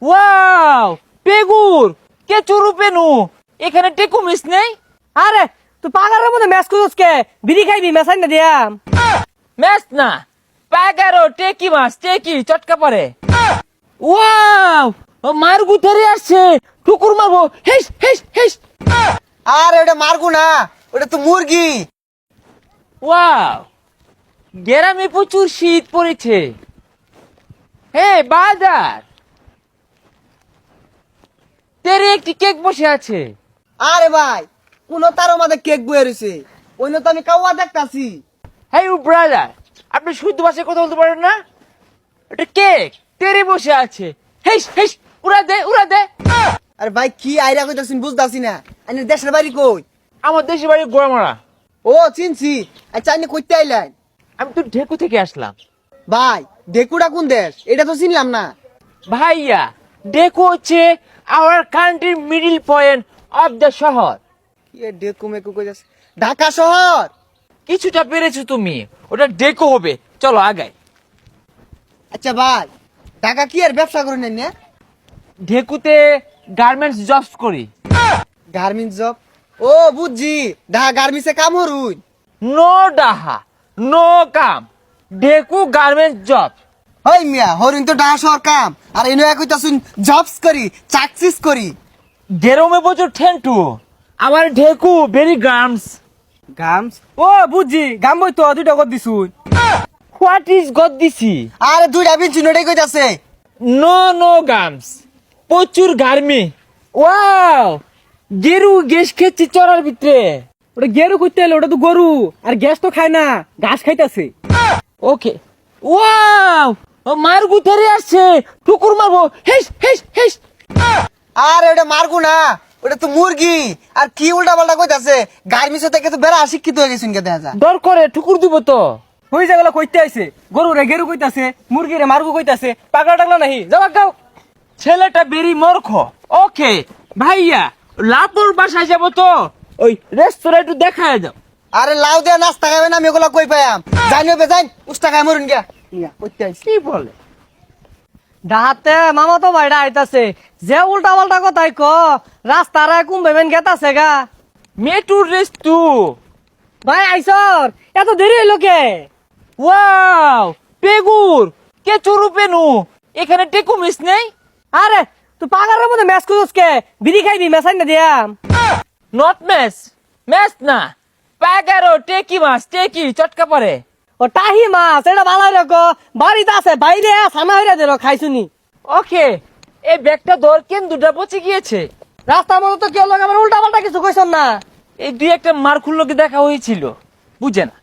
Wow, পেগুর কে চুরু পেনু এখানে টেকু miss নেই। আরে তুই পাগারের মধ্যে ম্যাচ করছিস কে? বিড়ি খাইবি মেসাই না দিয়াম। ম্যাচ না, পাগারো টেকি মাছ, টেকি চটকা পরে। ওয়াও, ও মার গুথারে আসছে, ঠুকুর মারবো। হেস হেস হেস। আরে ওটা মারগু না, ওটা তো মুরগি। ওয়াও, গ্রামে প্রচুর শীত পড়েছে। হে বাজার, তেরে একটি কেক বসে আছে। আরে ভাই, কোন তার মধ্যে কেক বয়ে রয়েছে, ওই তো আমি কাউয়া দেখতাছি। হ্যাঁ ব্রাদার, আপনি শুদ্ধ ভাষায় কথা বলতে পারেন না? এটা কেক তেরে বসে আছে। হেস হেস, উড়া দে উড়া দে। আরে ভাই কি আইরা কইতাছিস বুঝতাছি না। আইনে দেশের বাড়ি কই? আমার দেশের বাড়ি গোড়ামারা। ও চিনছি। আচ্ছা আইনে কইতে আইলেন? আমি তো ঢেকু থেকে আসলাম। ভাই ডেকুটা কোন দেশ? এটা তো চিনলাম না। ভাইয়া, ডেকু হচ্ছে আওয়ার কান্ট্রির মিডল পয়েন্ট অফ দ্য শহর। কি ডেকু মেকু কইতাছে? ঢাকা শহর। কিছুটা পেরেছো তুমি, ওটা ডেকু হবে। চলো আগাই। আচ্ছা ভাই, ঢাকা কি আর ব্যবসা করে নেন না? ঢেকুতে গার্মেন্টস জবস করি। Garments job? ও বুঝছি, ঢাকা গার্মেন্টসে কাম হরুন। নো ডাহা, নো কাম, ঢেকু গার্মেন্টস জব। হই মিয়া, হরুন তো ঢাকা শহর কাম। আর এনে কইতাছুন জবস করি, চাকসিস করি। গেরমে বছর ঠেন্টু, আমার ঢেকু ভেরি গার্মস। গামস? ও বুঝছি, গাম বই তো দুইটা কর দিছুন। হোয়াট ইজ গড দিছি? আরে দুইটা বিনছি নটাই কইতাছে। নো নো গার্মস, প্রচুর গার্মি। ওয়াও, গেরু গ্যাস খেচ্ছে চড়ার ভিতরে। ওটা গেরু কইতে এলো, ওটা তো গরু। আর গ্যাস তো খায় না, ঘাস খাইতাছে। ওকে। ওয়াও, ও মার গুথারে আসছে, ঠুকুর মারবো। হেস হেস হেস। আরে ওটা মারগু না, ওটা তো মুরগি। আর কি উল্টা পাল্টা কইতাছে? গার্মেন্টস থেকে তো বেড়া শিক্ষিত হয়ে গেছেন কে দেখা যায়। ডর করে ঠুকুর দিব তো। হই জায়গা কইতে আইছে, গরু রে গেরু কইতাছে, মুরগি রে মারগু কইতাছে। পাগলা টাগলা নাহি, যাও গাও। ছেলেটা বেরি মূর্খ। ওকে ভাইয়া, লাপুর বাসায় যাবো তো, ওই রেস্তোরাঁ দেখায় দাও। আরে লাউ দিয়ে নাস্তা খাবেন, আমি ওগুলা কই পাইয়াম? জানি হবে যাই, উস্তা খাই মরুন গিয়া। ইয়া কইতে আইছে। কি বলে? ডাহাতে মামা তো ভাইরা আইতাছে, যে উল্টা পাল্টা কথাই ক, রাস্তারে কুম্ভেবেন গেতাছে গা। মেটুর রেস্তু। ভাই আইসর, এত দেরি হইলো কে? ওয়াও, পেগুর কে চুরু পেনু এখানে টেকু মিস নেই। আরে তুই পাগারের মধ্যে ম্যাচ করছিস কে? বিড়ি খাইবি মেসাই না দিয়াম। নট মেস, মেস না, পাগারো টেকি মাছ, টেকি চটকা পরে। ও টাহি মাছ, এটা ভালো রেখো। বাড়িতে আছে, বাইরে সামনে হইরা দিল খাইছুনি। ওকে, এই ব্যাগটা ধর, কেন দুটা পচে গিয়েছে। রাস্তার মধ্যে তো কেউ লোক আবার উল্টা পাল্টা কিছু কইছন না। এই দুই একটা মার খুল্লোকে দেখা হয়েছিল, বুঝে না।